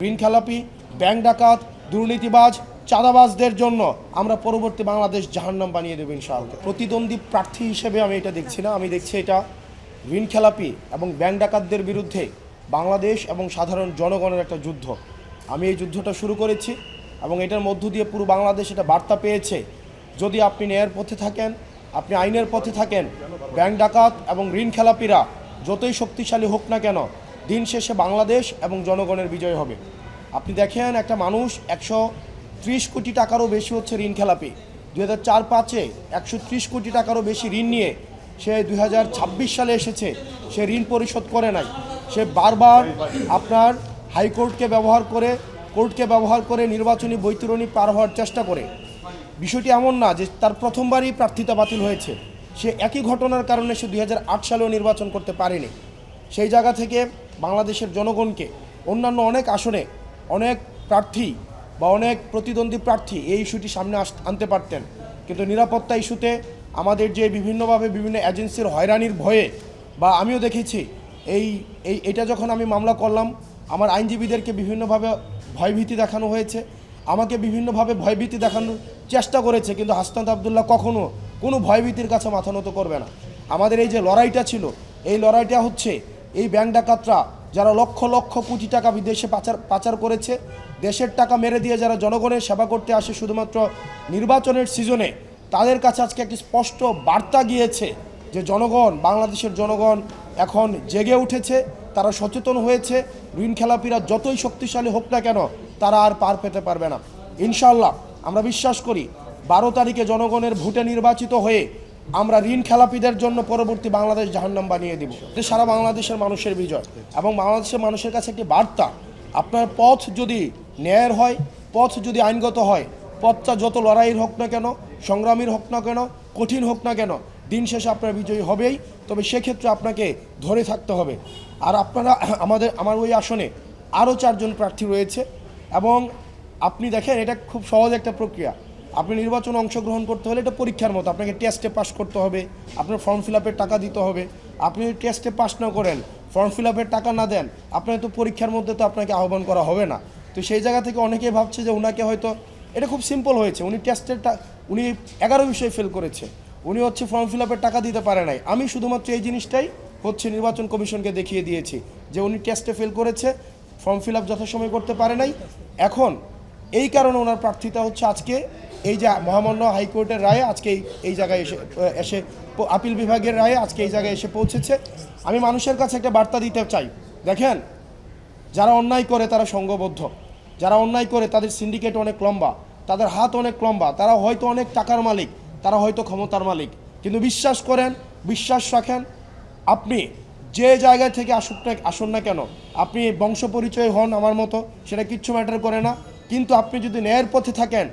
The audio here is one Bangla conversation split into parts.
ঋণ খেলাপি, ব্যাংক ডাকাত, দুর্নীতিবাজ, চাঁদাবাজদের জন্য আমরা পরবর্তী বাংলাদেশ জাহান্নাম বানিয়ে দেব ইনশাআল্লাহ। প্রতিদ্বন্দ্বী প্রার্থী হিসেবে আমি এটা দেখছি না, আমি দেখছি এটা ঋণ খেলাপি এবং ব্যাংক ডাকাতদের বিরুদ্ধে বাংলাদেশ এবং সাধারণ জনগণের একটা যুদ্ধ। আমি এই যুদ্ধটা শুরু করেছি এবং এটার মধ্য দিয়ে পুরো বাংলাদেশ এটা বার্তা পেয়েছে, যদি আপনি ন্যায়ের পথে থাকেন, আপনি আইনের পথে থাকেন, ব্যাংক ডাকাত এবং ঋণ খেলাপিরা যতই শক্তিশালী হোক না কেন, দিন শেষে বাংলাদেশ এবং জনগণের বিজয় হবে। আপনি দেখেন, একটা মানুষ 130 কোটি টাকারও বেশি হচ্ছে ঋণ খেলাপি। 2004-05 130 কোটি টাকারও বেশি ঋণ নিয়ে সে 2026 সালে এসেছে, সে ঋণ পরিশোধ করে নাই। সে বারবার আপনার হাইকোর্টকে ব্যবহার করে নির্বাচনী বৈতরণী পার হওয়ার চেষ্টা করে। বিষয়টি এমন না যে তার প্রথমবারই প্রার্থিতা বাতিল হয়েছে, সে একই ঘটনার কারণে সে 2008 সালেও নির্বাচন করতে পারেনি। সেই জায়গা থেকে বাংলাদেশের জনগণকে অন্যান্য অনেক আসনে অনেক প্রার্থী বা অনেক প্রতিদ্বন্দ্বী প্রার্থী এই ইস্যুটি সামনে আনতে পারতেন, কিন্তু নিরাপত্তা ইস্যুতে আমাদের যে বিভিন্নভাবে বিভিন্ন এজেন্সির হয়রানির ভয়ে, বা আমিও দেখেছি এটা যখন আমি মামলা করলাম, আমার আইনজীবীদেরকে বিভিন্নভাবে ভয়ভীতি দেখানো হয়েছে, আমাকে বিভিন্নভাবে ভয়ভীতি দেখানোর চেষ্টা করেছে, কিন্তু হাসনাত আবদুল্লাহ কখনো কোনো ভয়ভীতির কাছে মাথা নত করবে না। আমাদের এই যে লড়াইটা ছিল, এই লড়াইটা হচ্ছে এই ব্যাংক ডাকাতরা যারা লক্ষ লক্ষ কোটি টাকা বিদেশে পাচার করেছে, দেশের টাকা মেরে দিয়ে যারা জনগণের সেবা করতে আসে শুধুমাত্র নির্বাচনের সিজনে, তাদের কাছে আজকে একটি স্পষ্ট বার্তা গিয়েছে যে বাংলাদেশের জনগণ এখন জেগে উঠেছে, তারা সচেতন হয়েছে। ঋণ খেলাপিরা যতই শক্তিশালী হোক না কেন, তারা আর পার পেতে পারবে না। ইনশাআল্লাহ আমরা বিশ্বাস করি 12 তারিখে জনগণের ভোটে নির্বাচিত হয়ে আমরা ঋণ খেলাপিদের জন্য পরবর্তী বাংলাদেশ জাহান্নাম বানিয়ে দেব। এটা সারা বাংলাদেশের মানুষের বিজয় এবং বাংলাদেশের মানুষের কাছে একটি বার্তা, আপনার পথ যদি ন্যায়ের হয়, পথ যদি আইনগত হয়, পথটা যত লড়াইয়ের হোক না কেন, সংগ্রামীর হোক না কেন, কঠিন হোক না কেন, দিন শেষে আপনার বিজয়ী হবেই। তবে সেক্ষেত্রে আপনাকে ধরে থাকতে হবে। আর আপনারা আমার ওই আসনে আরও 4 জন প্রার্থী রয়েছে এবং আপনি দেখেন, এটা খুব সহজ একটা প্রক্রিয়া। আপনি নির্বাচনে অংশগ্রহণ করতে হলে এটা পরীক্ষার মতো, আপনাকে টেস্টে পাস করতে হবে, আপনার ফর্ম ফিল আপের টাকা দিতে হবে। আপনি টেস্টে পাস না করেন, ফর্ম ফিল আপের টাকা না দেন, আপনার তো পরীক্ষার মধ্যে তো আপনাকে আহ্বান করা হবে না। তো সেই জায়গা থেকে অনেকেই ভাবছে যে ওনাকে হয়তো এটা খুব সিম্পল হয়েছে, উনি 11 বিষয়ে ফেল করেছে, উনি হচ্ছে ফর্ম ফিল আপের টাকা দিতে পারে নাই। আমি শুধুমাত্র এই জিনিসটাই হচ্ছে নির্বাচন কমিশনকে দেখিয়ে দিয়েছি যে উনি টেস্টে ফেল করেছে, ফর্ম ফিল আপ যথাসময়ে করতে পারে নাই। এখন এই কারণে ওনার প্রার্থিতা হচ্ছে আজকে এই যে মহামান্য হাইকোর্টের রায়ে আজকে এই জায়গায় এসে আপিল বিভাগের রায়ে আজকে এই জায়গায় এসে পৌঁছেছে। আমি মানুষের কাছে একটা বার্তা দিতে চাই, দেখেন, যারা অন্যায় করে তারা সংঘবদ্ধ, যারা অন্যায় করে তাদের সিন্ডিকেট অনেক লম্বা, তাদের হাত অনেক লম্বা, তারা হয়তো অনেক টাকার মালিক, তারা হয়তো ক্ষমতার মালিক, কিন্তু বিশ্বাস রাখেন, আপনি যে জায়গায় থেকে আসুন না কেন, আপনি বংশ পরিচয় হন আমার মতো, সেটা কিচ্ছু ম্যাটার করে না, কিন্তু আপনি যদি ন্যায়ের পথে থাকেন,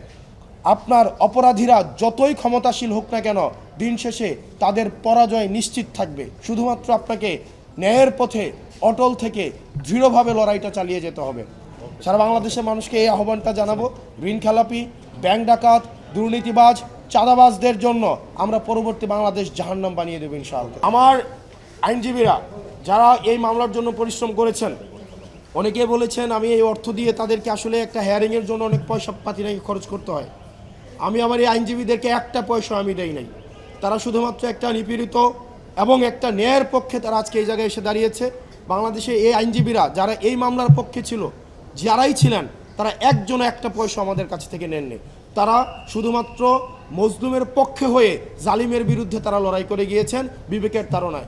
আপনার অপরাধীরা যতই ক্ষমতাশীল হোক না কেন, দিন শেষে তাদের পরাজয় নিশ্চিত থাকবে। শুধুমাত্র আপনাকে ন্যায়ের পথে অটল থেকে দৃঢ়ভাবে লড়াইটা চালিয়ে যেতে হবে। সারা বাংলাদেশের মানুষকে এই আহ্বানটা জানাবো, ঋণ খেলাপি, ব্যাংক ডাকাত, দুর্নীতিবাজ, চাঁদাবাজদের জন্য আমরা পরবর্তী বাংলাদেশ জাহান্নাম বানিয়ে দেব ইনশাআল্লাহ। আমার আইনজীবীরা যারা এই মামলার জন্য পরিশ্রম করেছেন, অনেকে বলেছেন আমি এই অর্থ দিয়ে তাদেরকে আসলে একটা হেয়ারিংয়ের জন্য অনেক পয়সা পাতি নাকি খরচ করতে হয়। আমি আমার এই আইনজীবীদেরকে একটা পয়সা আমি দেই নাই। তারা শুধুমাত্র একটা নিপীড়িত এবং একটা ন্যায়ের পক্ষে তারা আজকে এই জায়গায় এসে দাঁড়িয়েছে। বাংলাদেশে এই আইনজীবীরা যারা এই মামলার পক্ষে ছিল, যারাই ছিলেন, তারা একজনও একটা পয়সা আমাদের কাছ থেকে নেননি। তারা শুধুমাত্র মজলুমের পক্ষে হয়ে জালিমের বিরুদ্ধে তারা লড়াই করে গিয়েছেন বিবেকের তাড়নায়।